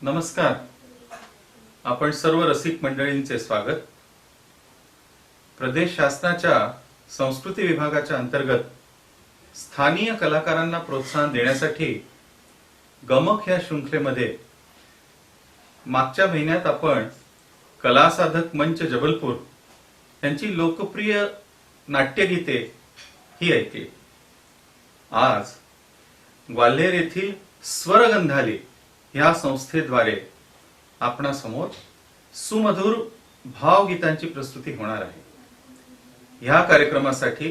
नमस्कार. आपण सर्व रसिक मंडळींचे स्वागत. प्रदेश शासनाच्या संस्कृती विभागाच्या अंतर्गत स्थानीय कलाकारांना प्रोत्साहन देण्यासाठी गमक या शृंखलेमध्ये मागच्या महिन्यात आपण कला साधक मंच जबलपूर यांची लोकप्रिय नाट्यगीते ही ऐकली. आज ग्वाल्हेर येथील स्वरगंधाली या संस्थेद्वारे आपणासमोर सुमधुर भावगीतांची प्रस्तुती होणार आहे. ह्या कार्यक्रमासाठी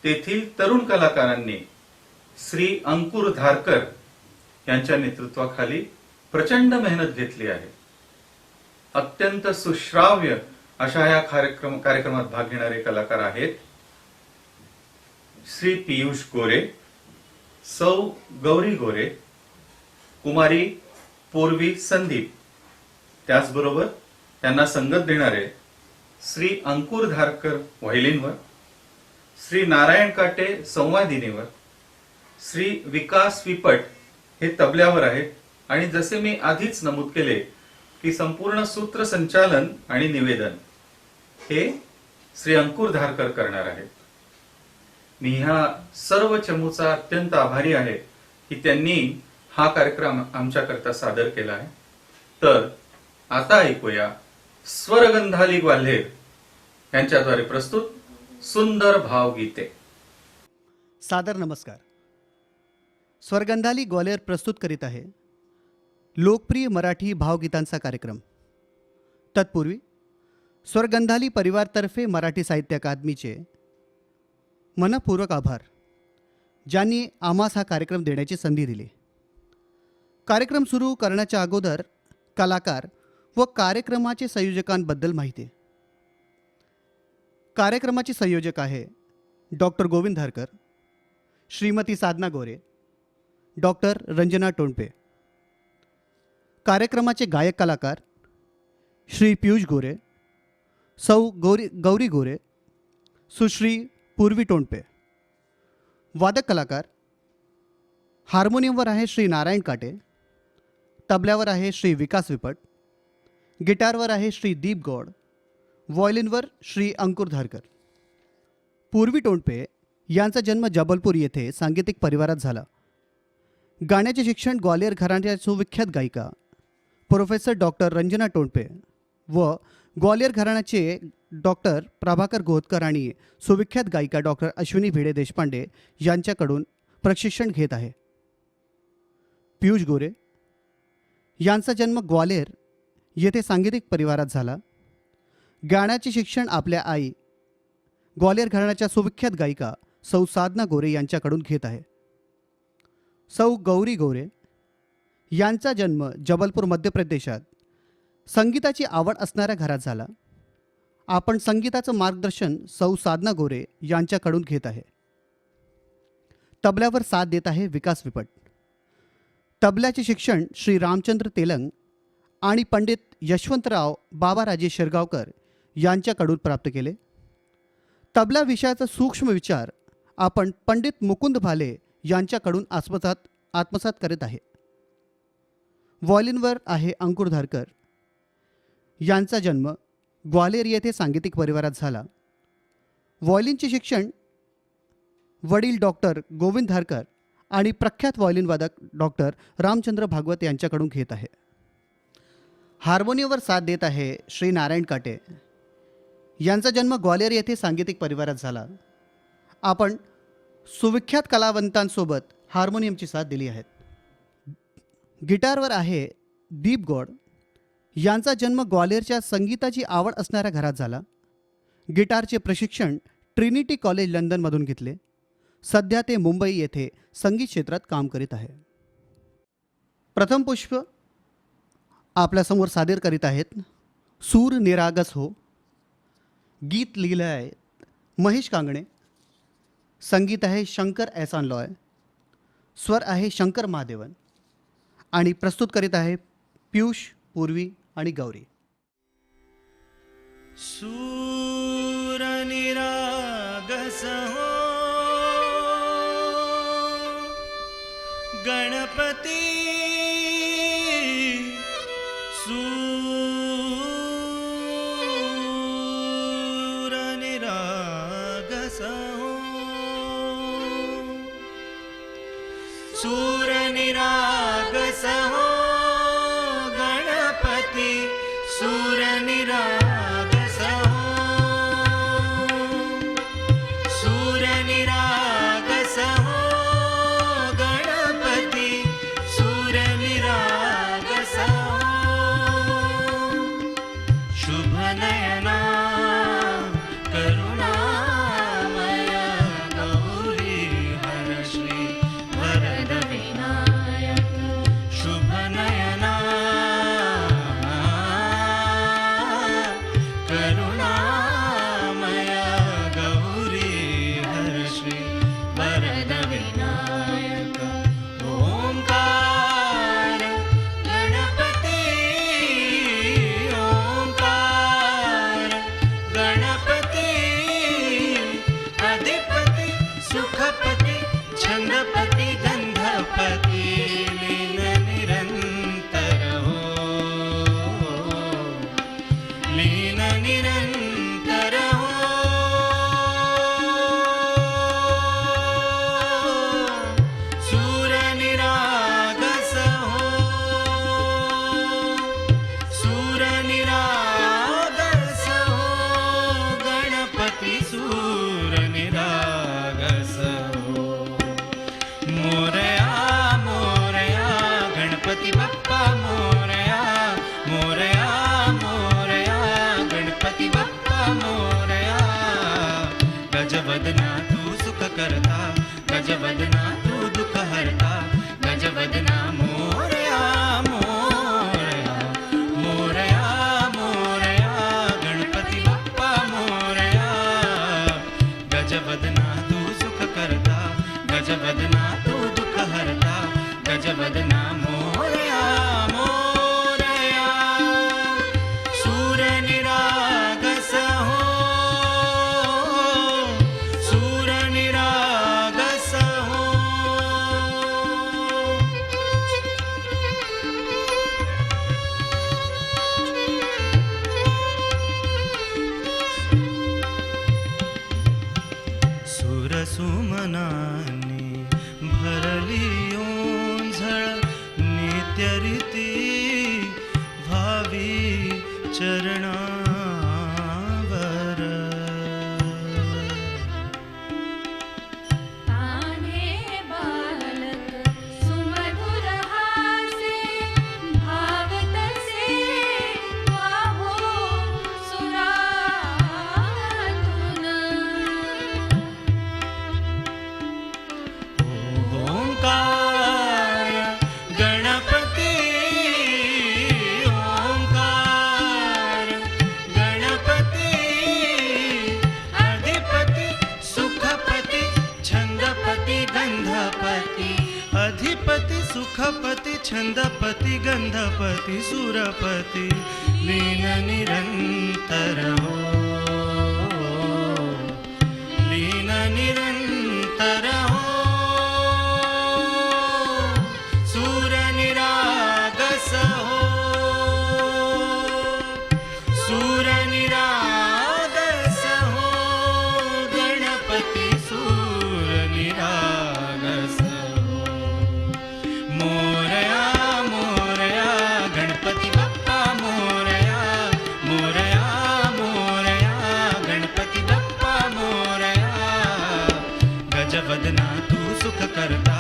तेथील तरुण कलाकारांनी श्री अंकुर धारकर यांच्या नेतृत्वाखाली प्रचंड मेहनत घेतली आहे. अत्यंत सुश्राव्य अशा या कार्यक्रमात भाग घेणारे कलाकार आहेत श्री पियुष गोरे, सौ गौरी गोरे, कुमारी पूर्वी संदीप, त्याचबरोबर त्यांना संगत देणारे श्री अंकुर धारकर व्हायोलिनवर, श्री नारायण काटे संवादिनीवर, श्री विकास विपट हे तबल्यावर आहेत आणि जसे मी आधीच नमूद केले की संपूर्ण सूत्रसंचालन आणि निवेदन हे श्री अंकुर धारकर करणार आहेत. मी ह्या सर्व चमूचा अत्यंत आभारी आहे की त्यांनी हा कार्यक्रम आमच्याकरता सादर केला आहे. तर आता ऐकूया स्वरगंधाली ग्वाल्हेर यांच्याद्वारे प्रस्तुत सुंदर भावगीते. सादर नमस्कार. स्वरगंधाली ग्वाल्हेर प्रस्तुत करीत आहे लोकप्रिय मराठी भावगीतांचा कार्यक्रम. तत्पूर्वी स्वरगंधाली परिवारतर्फे मराठी साहित्य अकादमीचे मनपूर्वक आभार, ज्यांनी आम्हास हा कार्यक्रम देण्याची संधी दिली. कार्यक्रम सुरू करण्याच्या अगोदर कलाकार व कार्यक्रमाचे संयोजकांबद्दल माहिती. कार्यक्रमाचे संयोजक आहे डॉक्टर गोविंद धारकर, श्रीमती साधना गोरे, डॉक्टर रंजना टोणपे. कार्यक्रमाचे गायक कलाकार श्री पियुष गोरे, सौ गौरी गोरे, सुश्री पूर्वी टोणपे. वादक कलाकार हार्मोनियमवर आहे श्री नारायण काटे, तबल्यावर आहे श्री विकास विपट, गिटारवर आहे श्री दीप गौड, व्हायोलिनवर श्री अंकुर धारकर. पूर्वी टोणपे यांचा जन्म जबलपूर येथे सांगीतिक परिवारात झाला. गाण्याचे शिक्षण ग्वाल्हेर घराण्याच्या सुविख्यात गायिका प्रोफेसर डॉक्टर रंजना टोणपे व ग्वाल्हेर घराण्याचे डॉक्टर प्रभाकर गोहतकर आणि सुविख्यात गायिका डॉक्टर अश्विनी भिडे देशपांडे यांच्याकडून प्रशिक्षण घेत आहे. पियुष गोरे यांचा जन्म ग्वाल्हेर येथे सांगीतिक परिवारात झाला. गाण्याचे शिक्षण आपल्या आई ग्वाल्हेर घराण्याच्या सुविख्यात गायिका सौ साधना गोरे यांच्याकडून घेत आहे. सौ गौरी गोरे यांचा जन्म जबलपूर मध्य प्रदेशात संगीताची आवड असणाऱ्या घरात झाला. आपण संगीताचं मार्गदर्शन सौ साधना गोरे यांच्याकडून घेत आहे. तबल्यावर साथ देत आहे विकास विपट. तबल्याचे शिक्षण श्री रामचंद्र तेलंग आणि पंडित यशवंतराव बाबाराजे शिरगावकर यांच्याकडून प्राप्त केले. तबला विषयाचा सूक्ष्म विचार आपण पंडित मुकुंद भाले यांच्याकडून आत्मसात करीत आहे. व्हायोलिनवर आहे अंकुर धारकर. यांचा जन्म ग्वाल्हेर येथे सांगीतिक परिवारात झाला. व्हायोलिनचे शिक्षण वडील डॉक्टर गोविंद धारकर आणि प्रख्यात व्हायोलिन वादक डॉक्टर रामचंद्र भागवत यांच्याकडून घेत आहे. हार्मोनियमवर साथ देत आहे श्री नारायण काटे. यांचा जन्म ग्वाल्हेर येथे सांगीतिक परिवारात झाला. आपण सुविख्यात कलावंतांसोबत हार्मोनियमची साथ दिली आहे. गिटारवर आहे दीप गौड. यांचा जन्म ग्वाल्हेरच्या संगीताची आवड असणाऱ्या घरात झाला. गिटारचे प्रशिक्षण ट्रिनिटी कॉलेज लंडनमधून घेतले. सध्या ते मुंबई येथे संगीत क्षेत्रात काम करीत आहे. प्रथम पुष्प आपल्यासमोर सादर करीत आहेत सूर निरागस हो. गीत लिहिलं आहे महेश कांगणे. संगीत आहे शंकर एहसान लॉय. स्वर आहे शंकर महादेवन आणि प्रस्तुत करीत आहे पियुष, पूर्वी आणि गौरी. सूर निरागस हो गणपती सूरनिरागसहो सूरनिरागसहो गणपति सूरनिरागसहो सूरनिरागसहो गणपति सूरनिरागसहो शुभनयना करुणामय गौरी हर श्री वरद विनायक शुभनयना करुणामय गौरी हर श्री वरद विनायक ओंकार गणपती ओंकार गणपती अधिपती सुखपती छंदपती गंधपती लीन निरंतर हो लीन निरंतर हो सूरनिरागस हो सूरनिरागस हो गणपती सूरनिरागस हो मोरया मोरया गणपती बाप्पा मोरया मोरया मोरया गणपती बाप्पा मोरया गजवदना तू सुख करता गजवदना तू दुःख हरता गजवदना मोरया मोरया मोरया मोरया गणपती बाप्पा मोरया गजवदना तू सुख करता गजवदना तू दुःख हरता गजवदना मोरया मोरया सूरनिरागस हो सूरनिरागस हो सुरसुमनानी भरली ओंझळ नित्यरीती भावी चरणावर ताने बालक सुमधुर हासे भावतसे वाहो सुरातुन ओंकार गणपती ओंकार गणपती अधिपती सुखपती छंदपती गंधपती अधिपती सुखपती छंदपती गंधपती सुरपती लीन निरंतर हो लीन निरंतर हो सूरनिरागस हो सूरनिरागस हो गणपती सूरनिरागस हो मोरया मोरया गणपती बाप्पा मोरया मोरया मोरया गणपती बाप्पा मोरया गजवदना तू सुख करता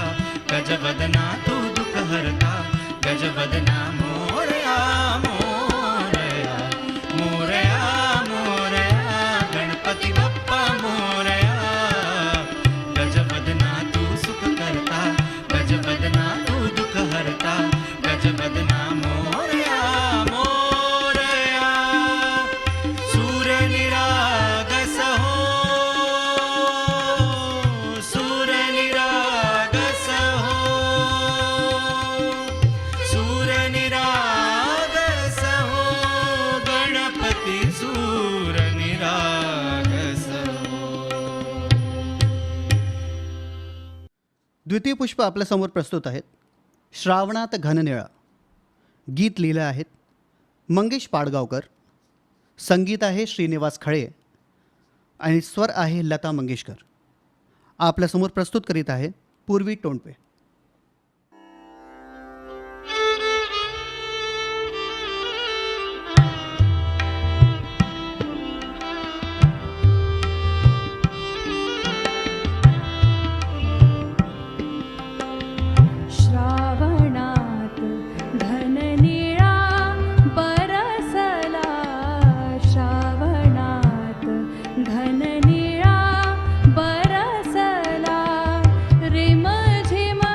गजवदना तू दुःख हरता गजवदना मोरया मोरया मोरया मोरया गणपती बाप्पा मोरया गजवदना तू सुख करता गजवदना तू दुःख हरता गजवदना मोरया मोरया सूरनिरागस हो सूरनिरागस हो सूरनिरागस हो गणपती सूरनिरागस हो द्वितीय पुष्प आपल्यासमोर प्रस्तुत आहेत. श्रावणात घननिळा गीत लिहिलं आहेत मंगेश पाडगावकर. संगीत आहे श्रीनिवास खळे आणि स्वर आहे लता मंगेशकर. आपल्यासमोर प्रस्तुत करीत आहे पूर्वी टोणपे. श्रावणात घननिळा बरसला, श्रावणात घननिळा बरसला, रिमझिम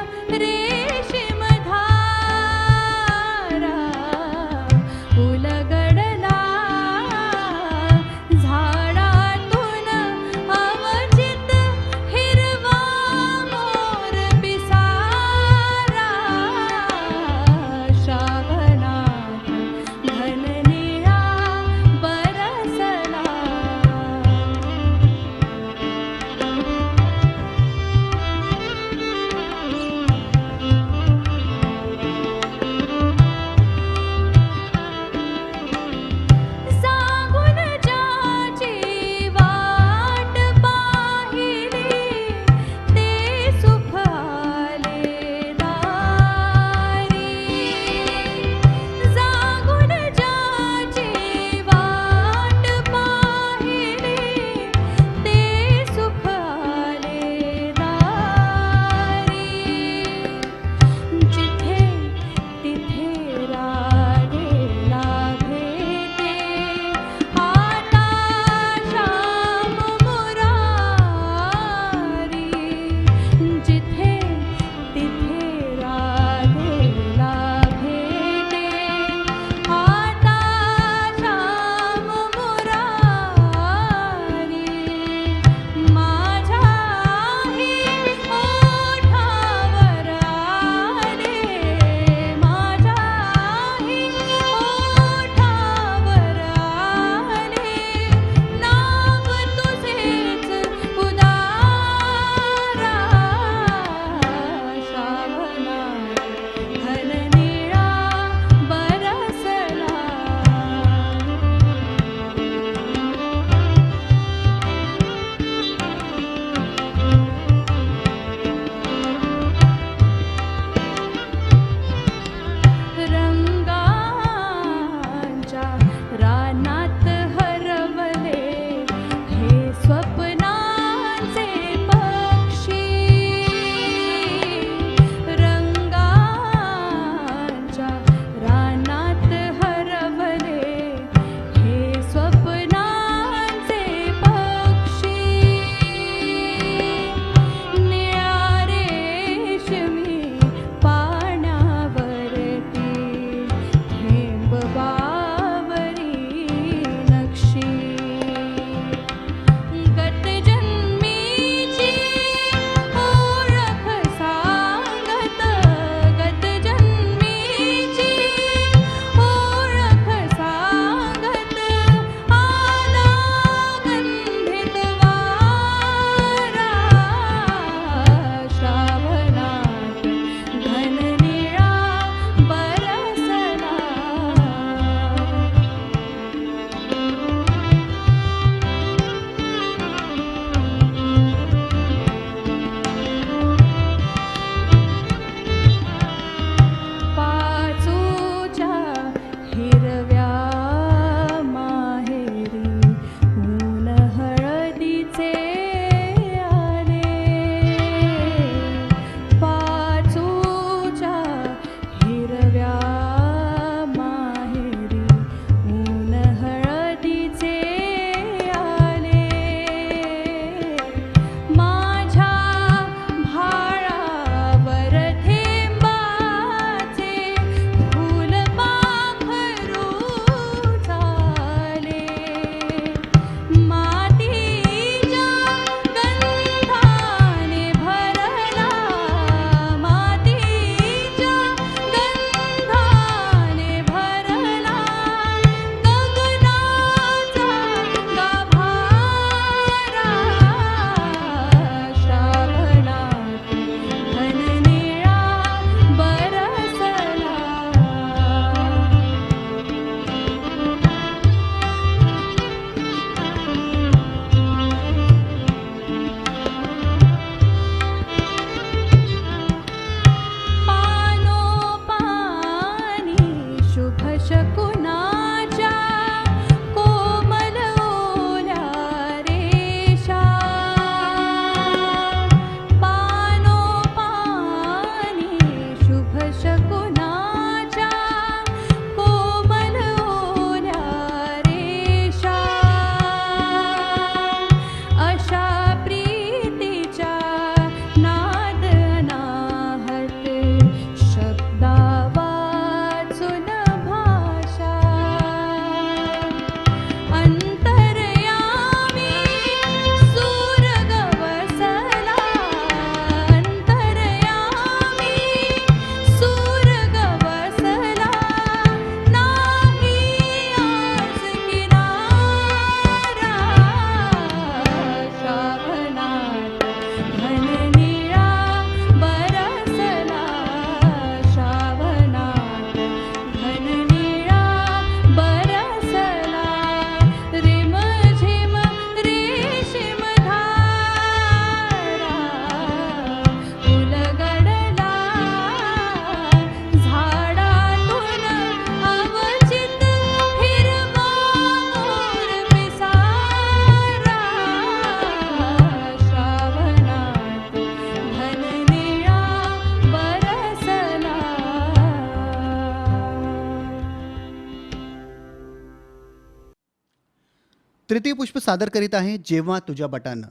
तृतीय पुष्प सादर करीत आहे जेव्हा तुझ्या बटानं.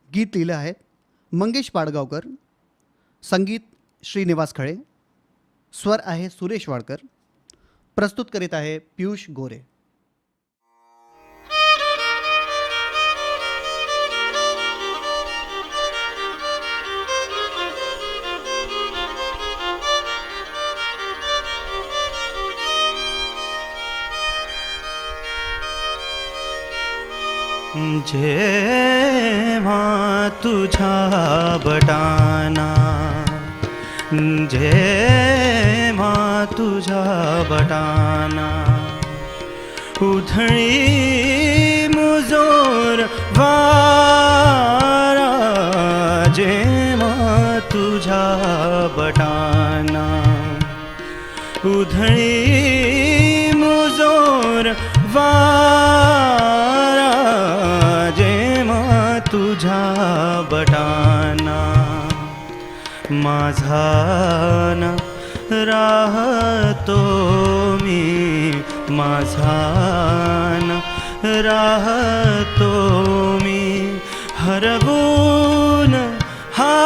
गीत लिहिलं आहे मंगेश पाडगावकर, संगीत श्रीनिवास खळे, स्वर आहे सुरेश वाडकर, प्रस्तुत करीत आहे पियुष गोरे. जेव्हा तुझ्या बटाना, जेव्हा तुझ्या बटाना उधळी मुजोर वारा, जेव्हा तुझ्या बटाना उधळी मुजोर वारा, जेव्हा तुझ्या बटाना माझा न राहतो मी, माझा न राहतो मी हरवून हा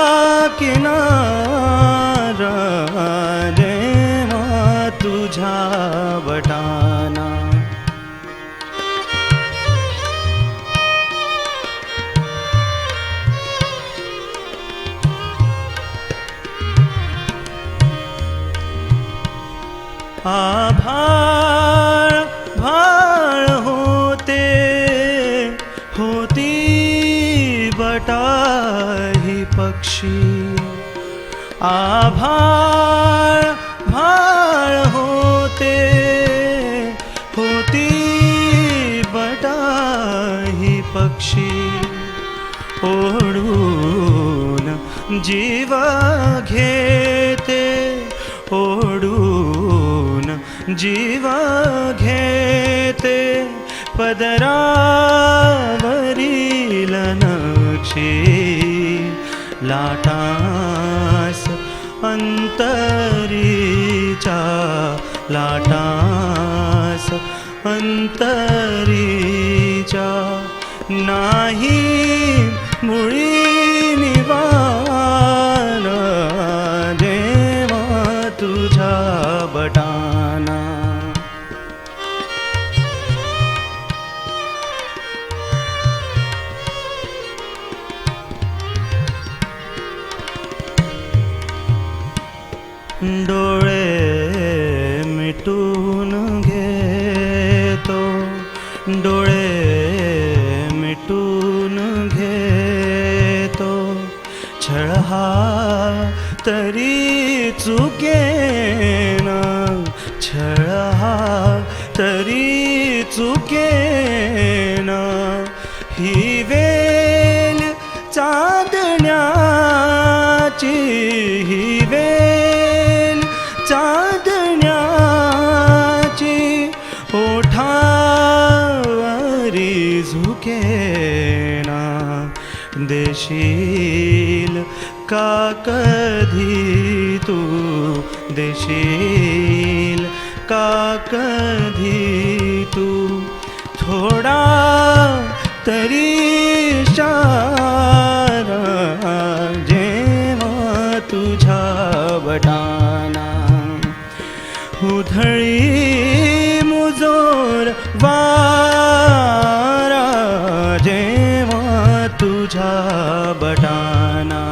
किनारा, जेव्हा तुझ्या बटाना. आभाळ भाळ होते, होती बटाही पक्षी, आभाळ भाळ होते, होती बटाही पक्षी, ओढून जीव घेते, ओढून जीव घेते पदरावरील नक्षी, लाटास अंतरीच्या, लाटास अंतरीच्या नाही मुळी निवान, जेव्हा तुझ्या बटाना. डोळे मिटून घेतो, डोळे मिटून घेतो, छळ हा तरी चुकेना, छळ हा तरी चुकेना, ही वेल चांदण्याची, ही वेल चांदण्याची, ओठावरी झुकेना, देशील का कधी तू, देशील का कधी तू थोडा तरी इशारा, जेव्हा तुझ्या बटाना उधळी मुजोर वारा, जेव्हा तुझ्या बटाना.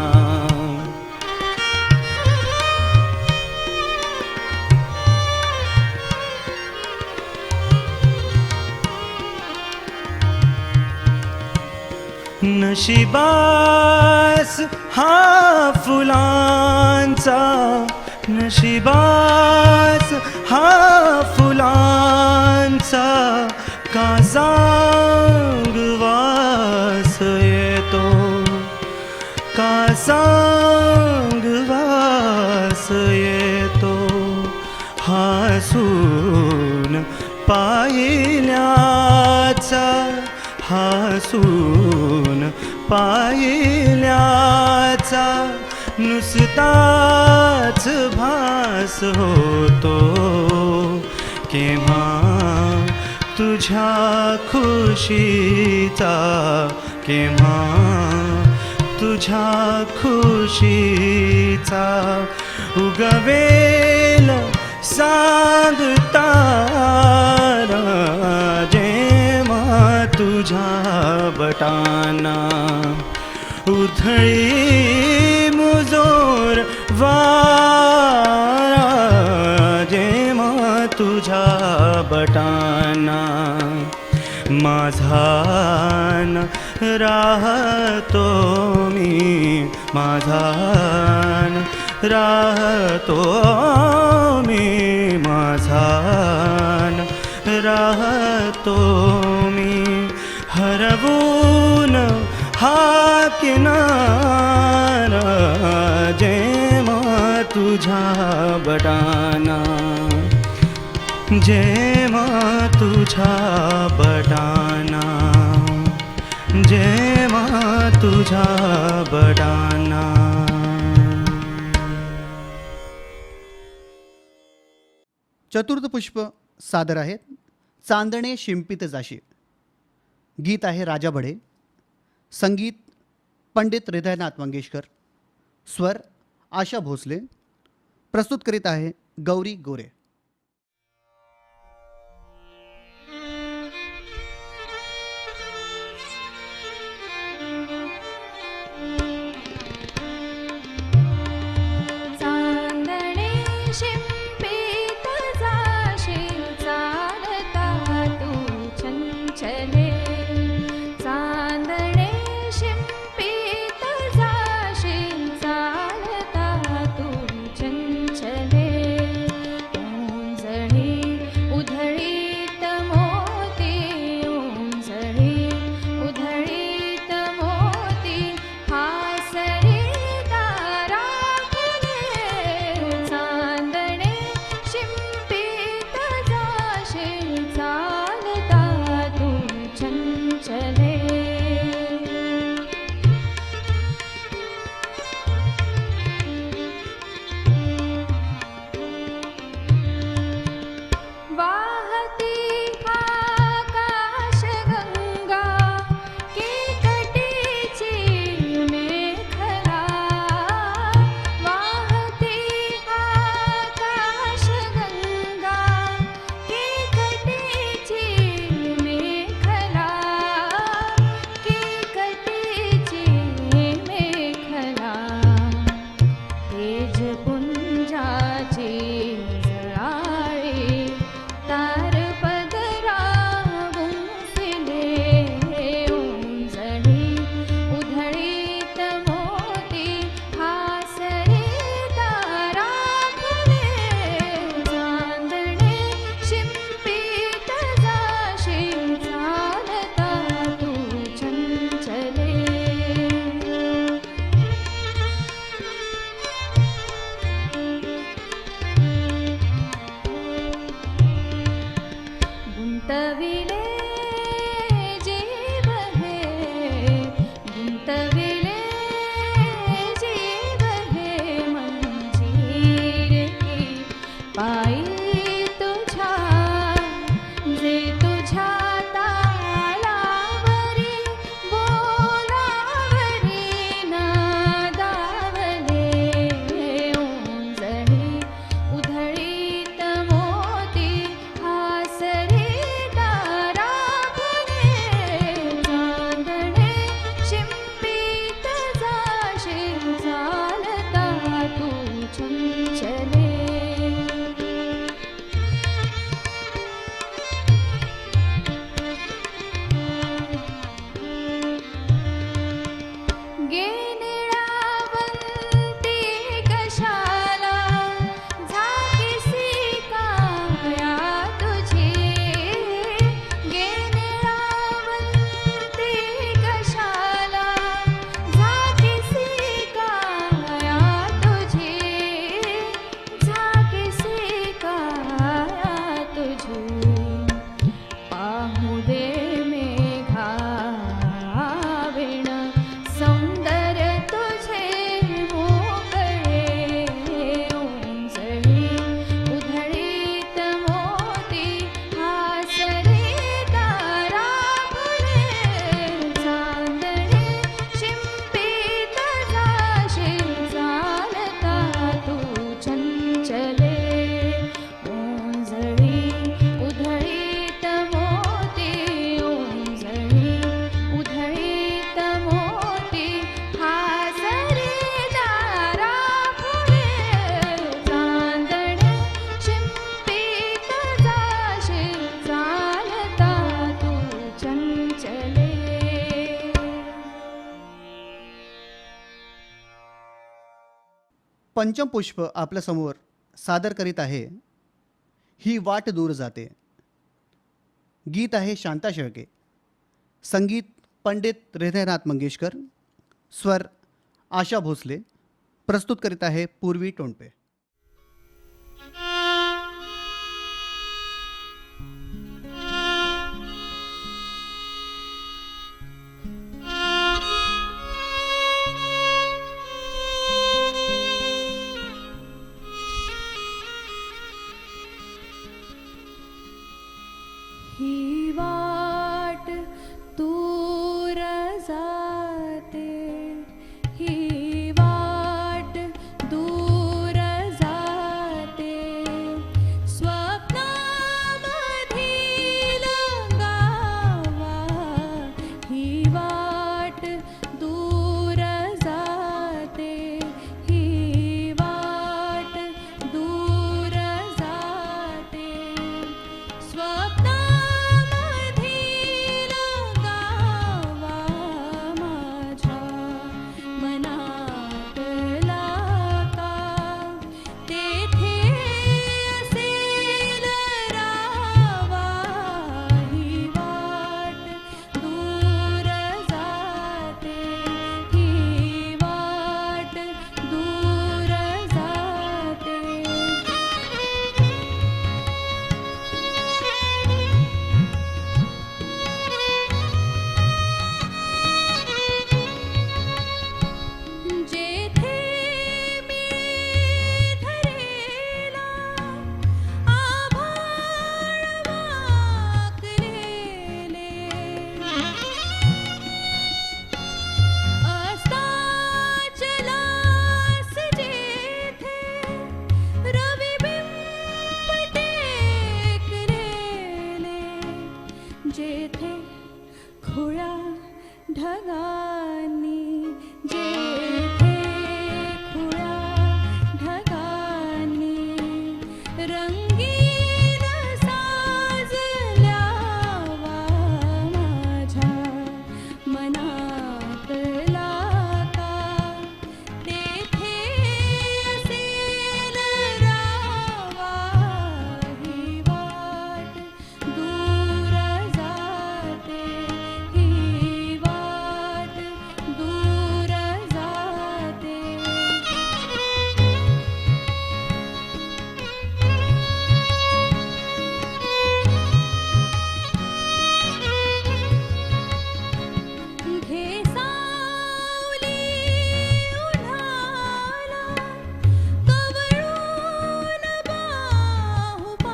नशिबास हा फुलांचा, नशिबास हा फुलांचा का सांग वास येतो, का सांग वास येतो, हसून पाहिल्याचा, हसून पाहिल्याचा नुसताच भास होतो, केव्हा तुझ्या खुशीचा केव्हा तुझ्या खुशीचा उगवेल सांगता जेव्हा तुझ्या बटाना उधळी मुजोर वारा जेव्हा तुझ्या बटाना माझा न राहतो मी माझा न राहतो मी माझा न राहतो मी हरवून हा किनारा जेव्हा तुझ्या बटाना जेव्हा तुझ्या बटाना जेव्हा तुझ्या बटाना. चतुर्थ पुष्प सादर आहेत चांदणे शिंपित जाशी. गीत आहे राजा बडे, संगीत पंडित हृदयनाथ मंगेशकर, स्वर आशा भोसले, प्रस्तुत करीत आहे गौरी गोरे. चांदणे शिंपीत जाशील चालता तू चंचले चांदणे शिंपीत जाशील चालता तू चंचले पंचम पुष्प आपल्यासमोर सादर करीत आहे ही वाट दूर जाते. गीत आहे शांता शेळके, संगीत पंडित हृदयनाथ मंगेशकर, स्वर आशा भोसले. प्रस्तुत करीत आहे पूर्वी टोणपे. ही वाट दूर जाते, ही वाट दूर जाते, स्वप्नामधील गावा. ही वाट दूर जाते, ही वाट दूर जाते, स्वप्नामधील गावा माझ्या मनातला का. तेथे असेल रावा. ही वाट दूर जाते, ही वाट दूर जाते. जेथे मी धरेला आभाळ वाकलेले, अस्ताचलास जेथे रविबिंब टेकलेले, जेथे खुळ्या ढगांनी, जेथे खुळ्या ढगांनी रंगीन साजल्या वा माझ्या मनातला का. तेथे असेल रावा. ही वाट दूर जाते, ही वाट दूर जाते. घे सावली उन्हाला, कवळून बाहुपाशी,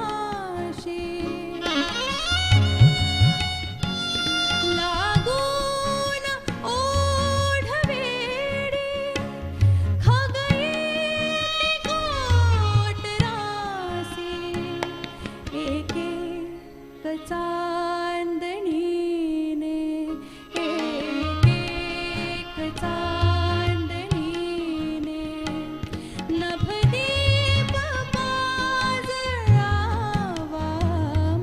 लागून ओढवेडी खगयेती कोटरासी. एक चांदणीने, एक चांदणीने नभदीप पाजळावा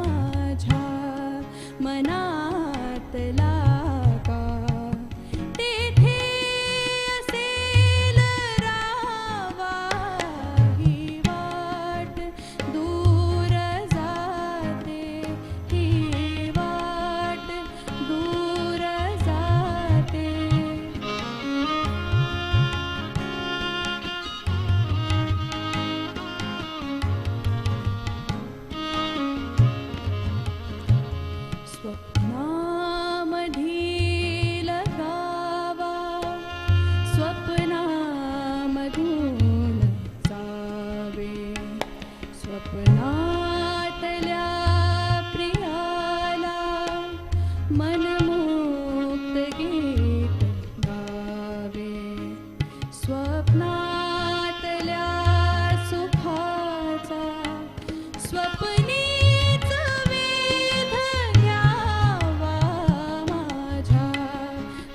माझ्या मनातला का. तेथे असेल रावा. ही वाट दूर जाते, ही वाट दूर जाते. स्वप्नामधील गावा, स्वप्नामधून जावे, स्वप्नातल्या प्रियाला मनमुक्त गीत गावे. स्वप्नातल्या सुखाचा स्वप्नीच वेध घ्यावा माझ्या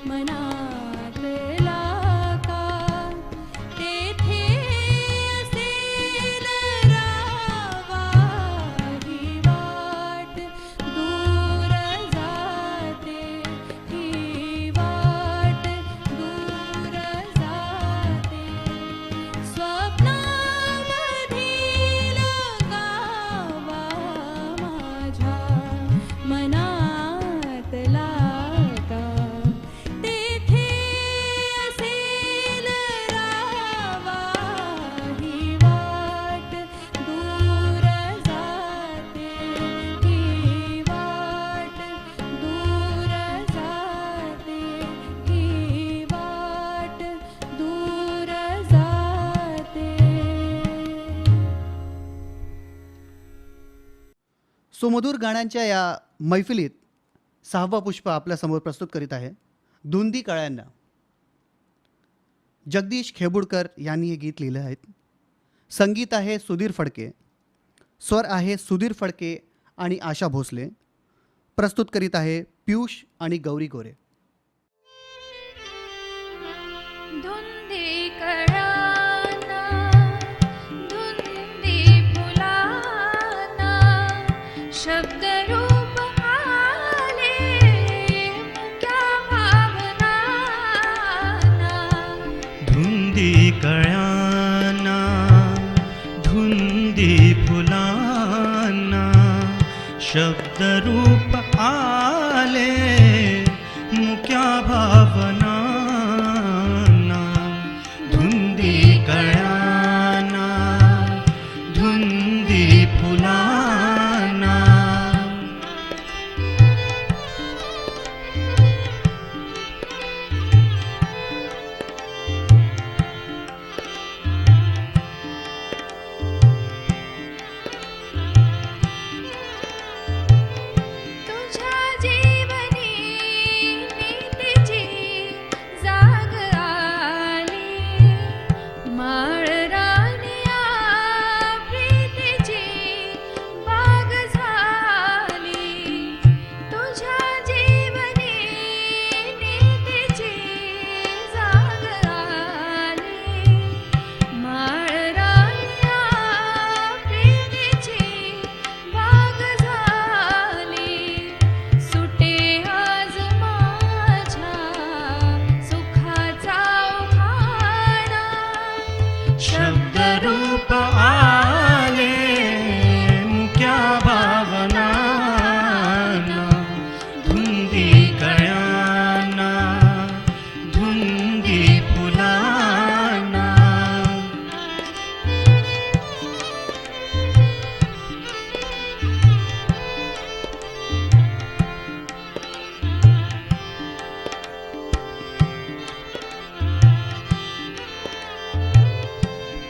मनातला का. तेथे असेल रावा. ही वाट दूर जाते, सुमधुर गाण्यांच्या या मैफिलीत 6वं पुष्प आपल्यासमोर प्रस्तुत करीत आहे धुंदी कळ्यांना. जगदीश खेबुडकर यांनी हे गीत लिहिलं आहे. संगीत आहे सुधीर फडके, स्वर आहे सुधीर फडके आणि आशा भोसले. प्रस्तुत करीत आहे पियुष आणि गौरी गोरे. धुंदी कळ्यांना, धुंदी फुलांना, शब्दरूप आले मुक्या भावनांना. धुंदी कळ्यांना, धुंदी फुलांना, शब्दरूप आले मुक्या भावनांना. धुंदी कळ्यांना, धुंदी फुलांना. तुझ्या जीवनी नीतीची जाग आली, माळरानिया प्रीतीची बाग झाली. तुझ्या जीवनी नीतीची जाग आली, माळरानिया प्रीतीची बाग झाली. सुटे आज माझ्या सुखाचा उखाणा, शब्दरूप आले मुक्या भावनांना. धुंदी कळ्यांना, धुंदी फुलांना.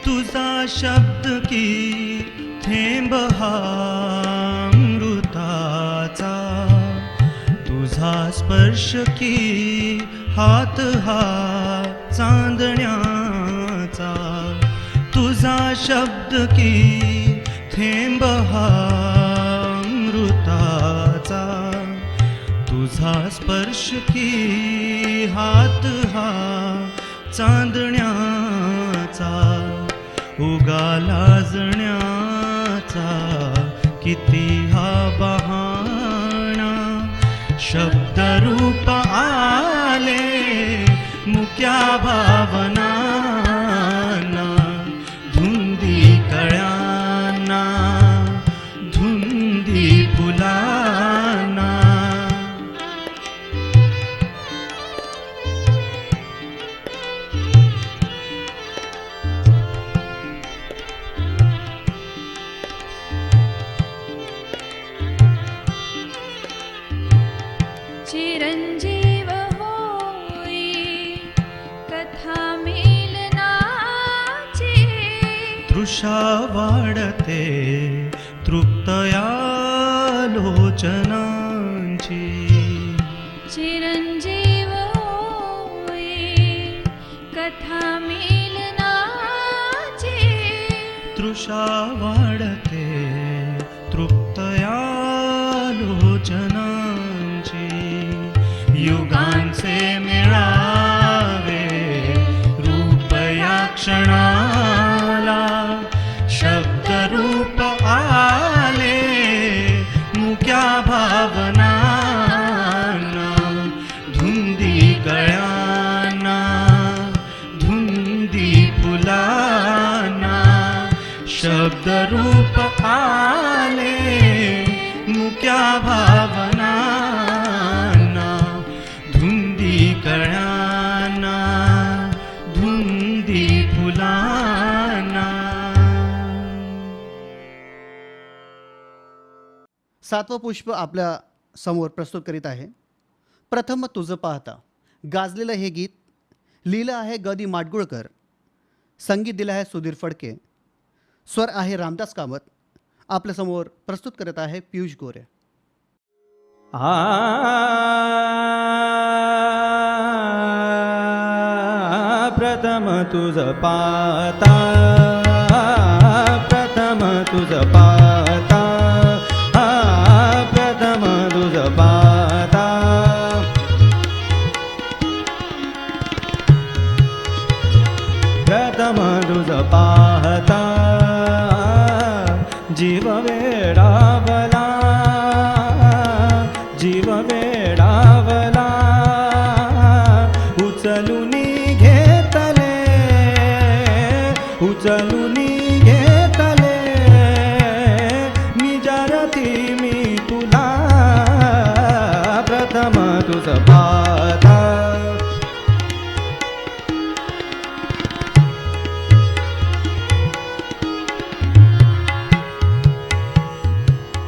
तुझा शब्द की थेंब हा अमृताचा, तुझा स्पर्श की हात हा चांदण्याचा. तुझा शब्द की थेंब हा अमृताचा, तुझा स्पर्श की हात हा चांदण्याचा. उगा लाजण्याचा किती हा बहाणा, शब्दरूप आले मुक्या भावनांना. धुंदी कळ्यांना, धुंदी फुलांना. चिरंजीव होई कथा मिलनाची, तृषा वाढते तृप्तया लोचनांची. चिरंजीव होई कथा मिलनाची, तृषा वाढते तृप्तया लोचनांची. युगांचे मिळावे रूप या क्षणाला, शब्दरूप आले मुक्या भावनांना. धुंदी कळ्यांना, धुंदी फुलांना. शब्दरूप आले मुक्या भावनांना. धुंदी कळ्यांना, धुंदी फुलांना. 7वं पुष्प आपल्या समोर प्रस्तुत करीत आहे प्रथम तुझं पाहता. गाजलेलं हे गीत लिहिलं आहे ग दी माडगुळकर, संगीत दिलं आहे सुधीर फडके, स्वर आहे रामदास कामत आपल्यासमोर प्रस्तुत करत आहे पियुष गोरे. प्रथम तुझ पाता, प्रथम तुझ पाता, प्रथम तुझ पाता, प्रथम तुझ पाहता जीव वेडावला, जीव वेडावला, उचलूनी घेतले, उचलूनी घेतले, निजारती मी तुला, प्रथम तुझ पाहता.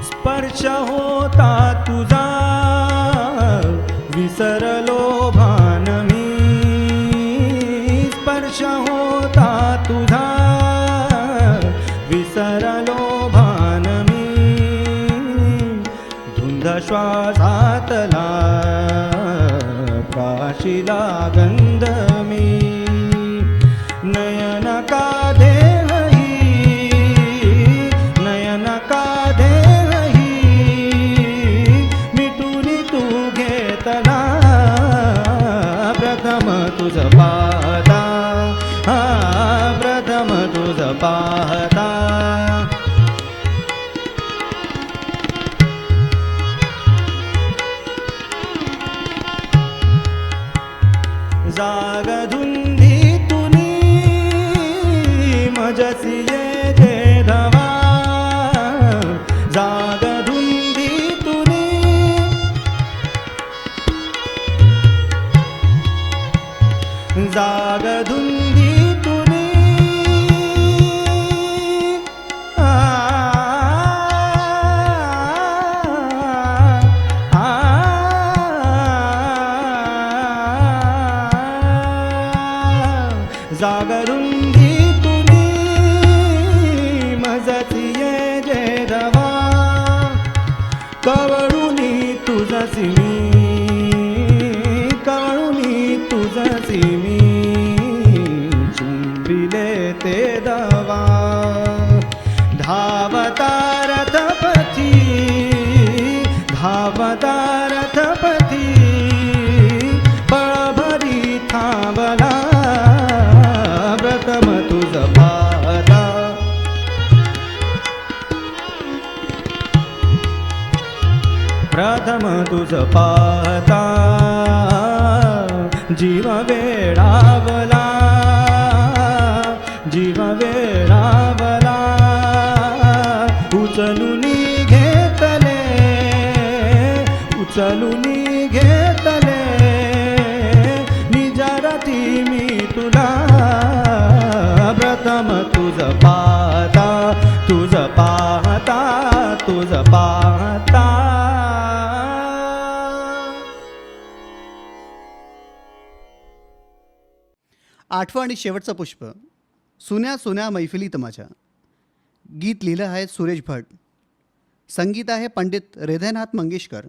स्पर्श होता तुझा विसरलो भान मी, स्पर्श होता तुझा विसरलो भान मी, धुंद श्वासातला प्राशिला गंध मी, नयन का देवही, नयन का देवही, मिटूनी तू घेतला, प्रथम तुझ पाहता, प्रथम तुझ पाहता. जाग धुंदीतुनी मजसी ये जे धवा, जाग धुंदीतुनी, जाग धुंदीतुनी, जागरुंदी तुम्ही मजती ये जे दवा, कवळुनी तुझसी मी, कवळुनी तुझसी मी, चुंबिले ते दवा, धावता रथपती, धावता रथपती, बळभरी थांबला, प्रथम तुझ पाहता, प्रथम तुझ पाहता, जीव वेडावला, जीव वेडावला, उचलूनी घेतले, उचलूनी घेतले, निजारती मी तुला, प्रथम तुझ पाहता, तुझ पाहता, तुझ पाहता. आठवं आणि शेवटचं पुष्प, सुन्या सुन्या मैफिलीत माझ्या. गीत लिहिलं आहे सुरेश भट, संगीत आहे पंडित हृदयनाथ मंगेशकर,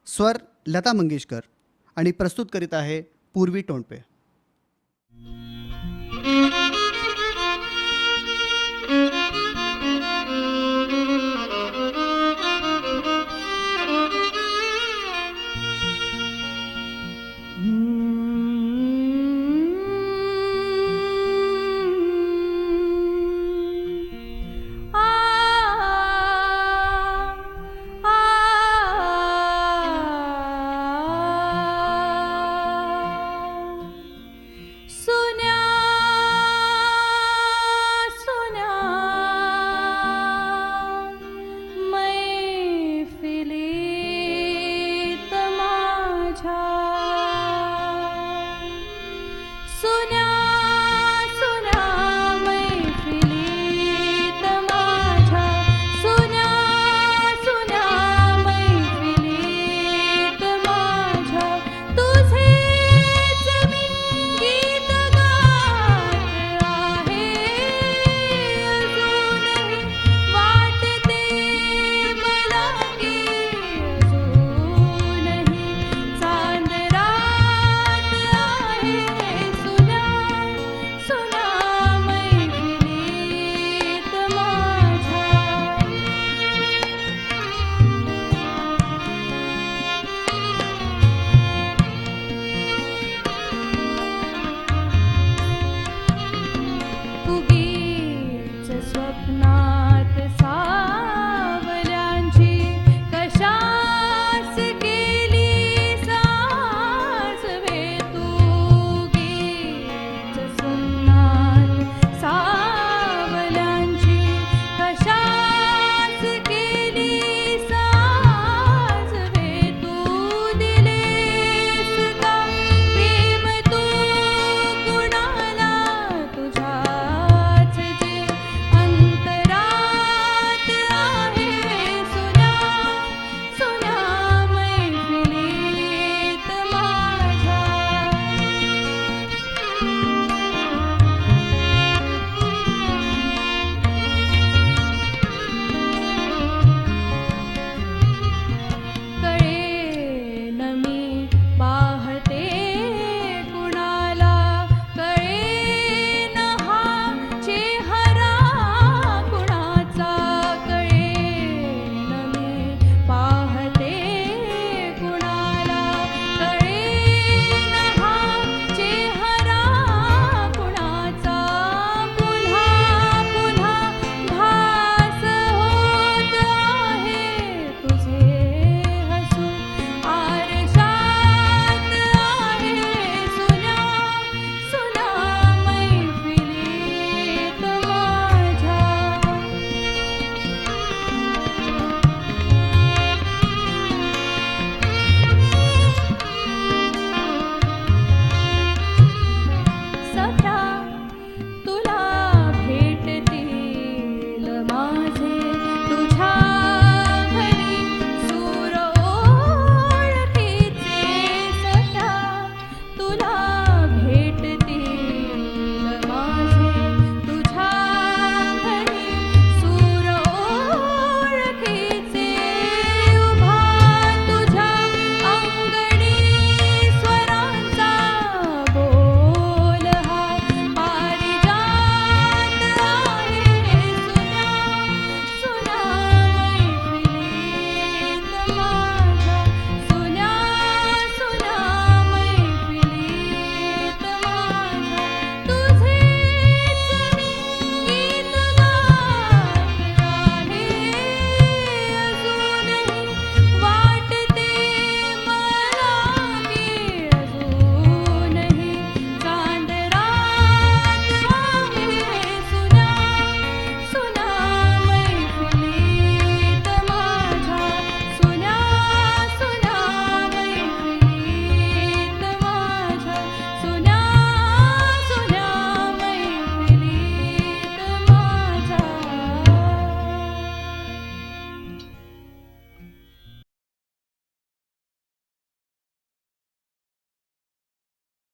स्वर लता मंगेशकर आणि प्रस्तुत करीत आहे पूर्वी टोणपे.